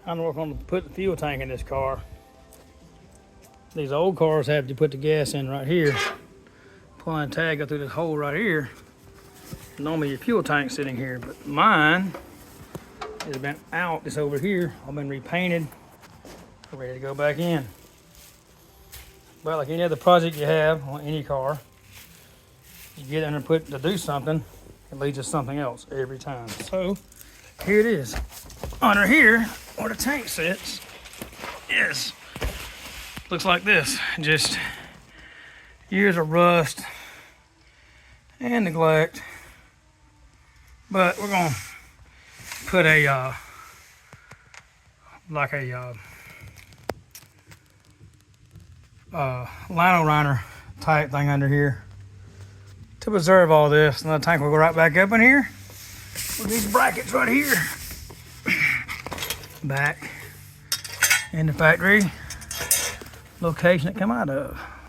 I'm working to put the fuel tank in this car. These old cars have to put the gas in right here. Pull the tag, go through this hole right here. Normally your fuel tank's sitting here, but mine has been out. It's over here. I've been repainted. Ready to go back in. But like any other project you have on any car, you get in and put to do something, it leads to something else every time. So here it is. Under here, where the tank sits, is looks like this. Just years of rust and neglect. But we're gonna put a lino liner type thing under here to preserve all this. And the tank will go right back up in here with these brackets right here. Back in the factory location it come out of.